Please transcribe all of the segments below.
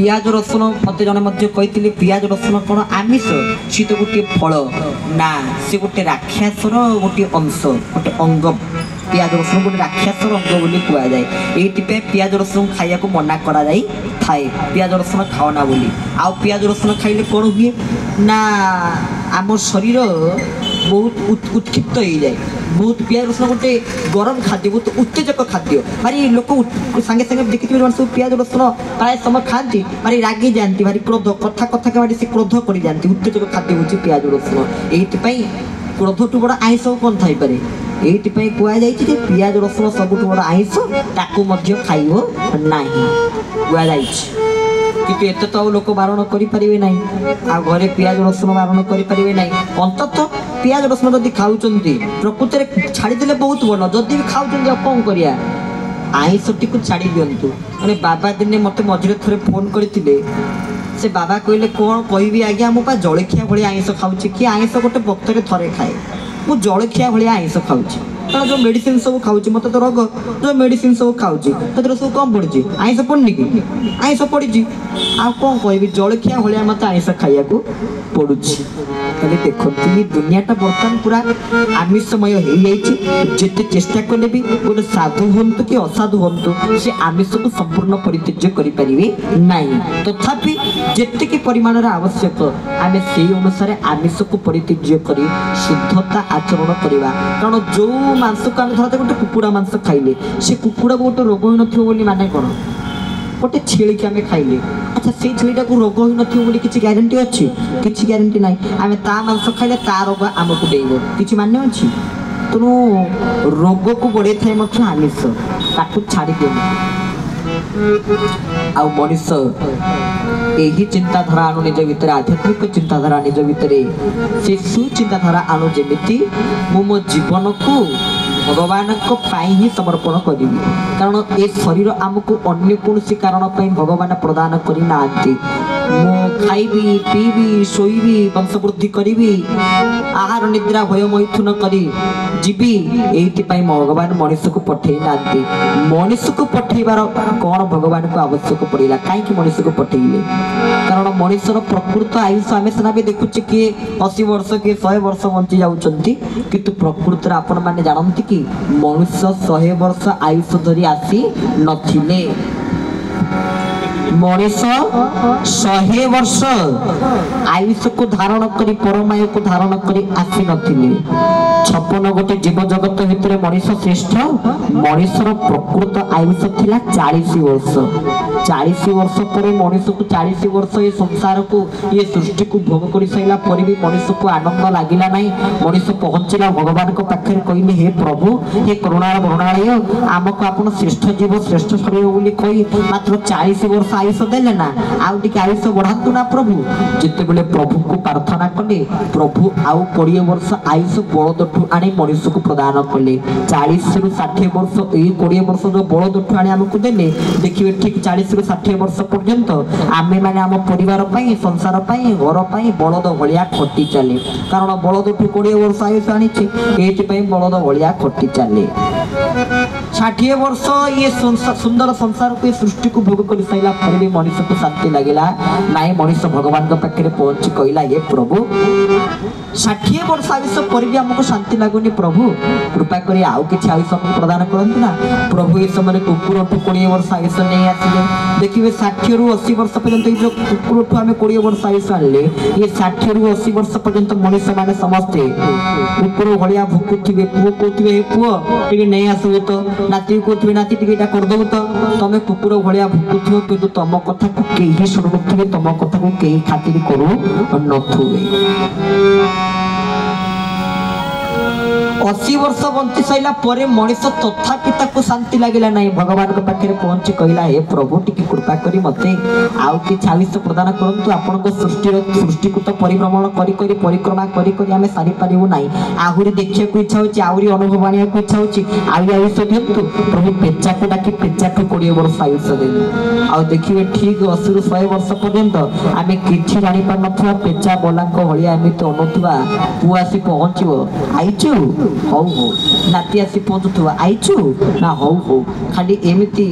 पियाज रसुण मत जड़े कही पियाज रसुण कौन आमिष सी तो गोटे फल ना सी गोटे राक्षसर गोटे अंश गोटे अंग पियाज रसुण गोटे राक्षसर अंग बोली कहुए ये पियाज रसुण खाया को मना करा जाई थाए पियाज रसुण खाओना बोली आउ पियाज रसुण खाइले कौन हुए ना आम शरीर बहुत उत्क्षिप्त हो जाए बहुत पियाज रसुण गोटे गरम खाद्य बहुत उत्तेजक खाद्य भारी लोक सागे सागे देखिए सब पियाज रसुण प्राय समय खाती भारी रागी जाती भारी क्रोध कथा कथा के भारी से क्रोध कर जाती उत्तेजक खाद्य हूँ पियाज रसुण ये क्रोध टू बड़ा आइंस कौन थी ये कहुई पियाज रसुण सबुठ बड़ा आइंस ताकू खाइब ना कहुई कि एत तो लोक बारण करें ना आ घरे पियाज रसुण बारण करें ना अंततः पियाज रसुण जब खाऊँ प्रकृति में छाड़देले बहुत भल जदि भी खाऊँ कौन करिया आइंस टी छाड़ी दिंतु मैंने बाबा दिने मत मझे थे फोन करते से बाबा कहले कौन कहि आज्ञा मो जलखिया भाई आइंस खाऊँ कि आइंस गोटे वक्तरे थे खाए मु जलखिया भाई आइंस खाऊँ कारण जो मेडिसिन सब खाऊँ मत तो रोग जो मेडिसिन सब खाऊँ सब कम पड़ी आइंस पड़नी कि आइंस पड़ी आ कौन कह जलखिया भाया मत आइंस खाया पड़ू देखते दुनियाटा बर्तमान पूरा आमिषमय हो जिते चेष्टा कले भी गोटे साधु हूँ कि असाधु हूँ से आमिष को संपूर्ण परित्यज्य करें ना तथापि जितकी परिमाण आवश्यक आम से अनुसार आमिष को परित्यज्य कर शुद्धता आचरण करवा कारण जो मांस को आम धरते गोटे कुकुड़ा मांस खाइले से कुकुड़ा को गोटे रोग हो न माने कौन गोटे छेली की आम खाइले अच्छा से छेलीटा को रोग हो न किसी ग्यारंटी अच्छी किसी ग्यारंटी ना आम ता मांस खाइले ता रोग आमको देव कि मान्य अच्छी तेणु रोग को बढ़े थाए आमिष ताकू छाड़ी दियो आ मनुष्य यही चिंताधारा आणु निज भितर आध्यात्मिक चिंताधारा निज भितर से सुचिंताधारा आणु जेमिति मो जीवन को भगवान ही समर्पण करी कारण ए शरीर आमको अन्य कौन कारण भगवान प्रदान करना मु खाइबी पीबी शोइबी वंशवृद्धि करी आहार निद्रा भय मैथुन करी जीवी ये भगवान मनुष्य को पठे ना मनुष्य को पठेबार कौन भगवान को आवश्यक पड़ा कहीं मनुष्य को पठेले कारण मनुष्यर प्रकृत आयुष आम सीना भी देखुचे किए 80 वर्ष किए 100 वर्ष बंची जाऊँगी किंतु प्रकृत आपण मैंने जानती कि मनुष्य 100 वर्ष आयुष धरी आसी नथिले मनुष्य 100 वर्ष आयुष को धारण करी परमायु को धारण करी आसी नथिले 56 गोटे जीव जगत भितर मनुष्य श्रेष्ठ मनुष्यर प्रकृत आयुष थिला 40 वर्ष 40 वर्ष पर मनुष्य को 40 वर्ष ये संसार को ये सृष्टि को भोग कर सारा पर भी मनुष्य को आनंद लगिला नहीं मनुष्य पहुंचला भगवान को पाखे कहले हे प्रभु हे करुणा करुणालय आमको आपण श्रेष्ठ जीव श्रेष्ठ शरीर बोली कही मात्र 40 वर्ष आयुष देले ना आउ टिके आयुष बढ़ातु ना प्रभु जिते बेले प्रभु को प्रार्थना कले प्रभु आउ 20 वर्ष आयुष बलदठू आनी मनुष्य को प्रदान कले 40 रु 60 वर्ष ये 20 वर्ष जो बलदठू आनी आमको देले देखिए ठीक 40 रु 60 वर्ष पर्यंत आमे माने आम परिवार पाई संसार पाई घर पाई बलद भलिया खटी चले कारण बलदठू 20 वर्ष आयुष आनी ये बलद भलिया खटी चले 60 वर्ष ये सुंदर संसार को सृष्टि को भोग कर सारा पर भी मनुष्य को शांति लगेगा नाई मनुष्य भगवान पाखे पहुंची कहला ये प्रभु 60 वर्ष आयुष पर भी आमको शांति लगुनि प्रभु कृपा करी आउ कि आयुष हमको प्रदान करते ना प्रभु ये समय कुकुर 20 वर्ष आयुष नहीं आसिले देखिए 60 रु 80 वर्ष पर्यंत जो कुकुर आम 20 वर्ष आयुष आनले ये 60 रु 80 वर्ष पर्यंत मनुष्य मैंने समस्ते कुकुर भाया भुकुवे पुओ कहते पुओ टे नहीं आसब तो नाती कहते नाती टे करदेव तो तुम कुकुर भाया भुकुव कि तुम कथा को कहीं शुणुवे तुम कथा को कहीं खातिर करू न 80 वर्ष बंची सारा पर मनुष्य तथापि शांति लगे ना भगवान के पाखे पहुंची कहला हे प्रभु टिके कृपा करी मते आउ कि आयुष प्रदान करंतु आपण सृष्टि को तो परिभ्रमण करी परिक्रमा करी आम सारी पारू ना आहरी देखा इच्छा होची आहरी अनुभव आने को इच्छा होची आयुष दिंतु प्रभु पेचा को डाकी पेचा को 20 वर्ष आयुष देवी आउ देखिए ठीक 80 रु 100 वर्ष पर्यंत आम कि जानी पार ना पेचा बोला भाया एमती अनुवा पु आसी पहुँचो आईचु हौ हौ नाती आसी पहुँचुवा आईचु ना हौ हौ खाली एमती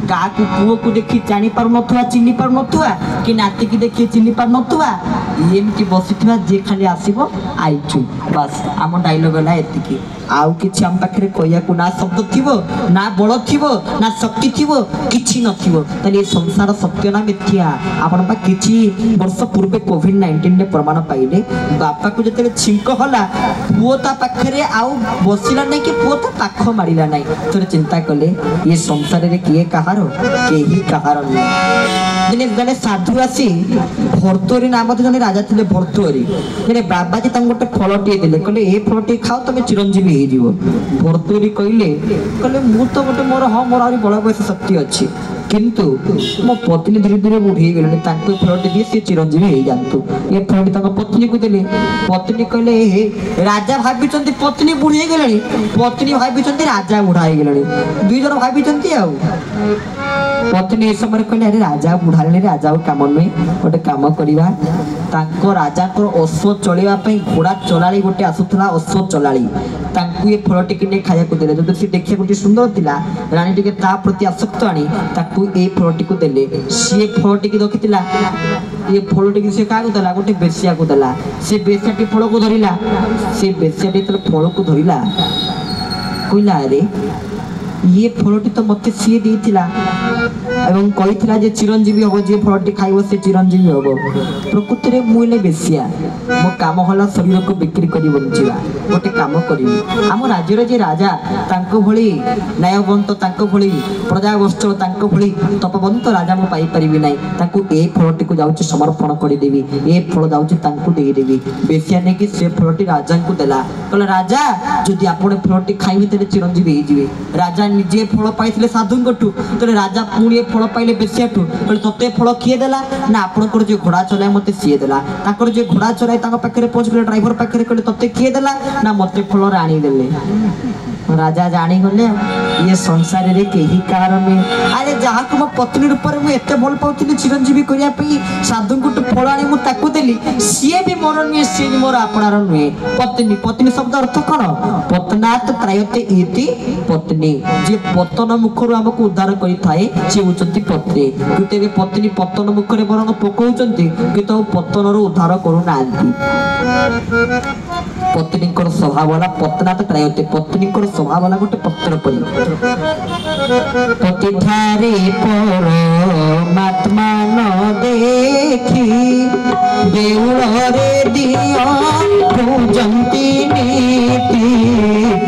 क्या पुओ को देखी जानी पार नथुआ चिन्ही पार नथुआ कि नाती की देखी चिन्ही पार नथुआ एमती बसिथिबा जे खाली आसीबो आइचु बस आम डायलॉग है एतिकी आउ किछि हम पाखरे कहया को ना शब्द थिबो ना बळ थिबो ना शक्ति थिबो किछि नथिबो तले संसार सत्य ना मिथ्या आपण पा किछि वर्ष पूर्वे कोविड-19 ने प्रमाण पाइले बापा को जते छिंक होला पुओ ता पाखरे आउ बसिला नै कि पुओ ता पाख मारिला नै तोरे चिंता कले ये संसार रे किए कहारो केही कहारो नै दिने जने साधु आसी भर्तरी नाम जने राजा थिले भर्तरी जने बाबाजी तंग गोटे फलटी देले कहले ए फलटी खाओ तमे चिरंजीवी हे जीवो भर्तरी कहले मु तो गोटे मोर हां मोर आरी बड़ा बयस शक्ति अछि किंतु मो पत्नी धीरे धीरे बुढ़ी गेले ताको फलटी दिए से चिरंजीवी हे जानतु ए फलटी तंग पत्नी को देले पत्नी कहले हे राजा भाबी चंती पत्नी बुढ़ी गेलेनी पत्नी भाबी चंती राजा बुढ़ा हे गेलेनी दुई जन भाबी चंती आ पत्नी ए समय कहले अरे राजा बुढ़ाले राजा काम नुहे गोटे काम करवा तांको राजा को अश्व चलेवा पई घोड़ा चलाली गोटे आसुथला अश्व चलाली तांको ये फलटी किने खाया को देले जदि से देखिया गोटे सुंदर थिला रानी टिके ता प्रति आसक्त आनी ताकू ए फलटी को देले से फलटी की रखितिला ये फलटी की से का को देला गोटे बेसिया को देला से बेसियाटी फल को धरिला से बेसियाटी तो फल को धरिला कइला अरे ये फलटी तो मते सी देथिला एवं कहिथिला जे चिरंजीवी होबो जे फलटी खाइबो से चिरंजीवी होबो प्रकृति रे मुइले बेसिया मो काम होला शरीर को बिक्री करी बंचिबा गोटे काम करिवि हम राज्य रे जे राजा तांको भली न्यायवंत तांको भली प्रजावत्सल तांको भली तपवंत राजा मो पाई परिबि नै तांको ए फलटी को जाउची समर्पण करि देबी ए फल जाउची तांको देई देबी बेसिया ने कि से फलटी राजा को देला कहला राजा जदि आपण फलटी खाइबे तेरे चिरंजीवी हे जिवे राजा निजे फल पाइथिले साधुंगटू तले राजा पुणी फल पाइले बेसियाटू कहले तते फल किए देला ना आपनकर जे घोड़ा चलाय मते सिए देला ताकर जे घोड़ा चलाय ताका पाखरे पहुंच गेले ड्राइवर पाखरे कहले तते किए देला ना मते फल राणी देले राजा जानी गले ये संसार रे केही कारण में अरे जहा को म पत्नी ऊपर मु एते बोल पाउथिली चिरंजीवी करिया पई साधुंगटू फल आनी मु ताकू देली सिए भी मोर नुए सिए भी मोर आपनार नुए पत्नी पत्नी शब्द अर्थ कोन पत्नात त्रायते इति पत्नी जे पतन मुखरु हमकु उद्धार करि थाए से उचंती पत्नी किते भी पत्नी पतन मुखरे बरंग पकोउचंती कितो पतन रो उद्धार करू नांती पत्नी को स्वभाव वाला पत्नात त्रायते पत्नी को स्वभाव वाला गोटे पत्र पड़ी पति थारे पर मात्मा न देखी देउल रे दिया पूजंती नीति।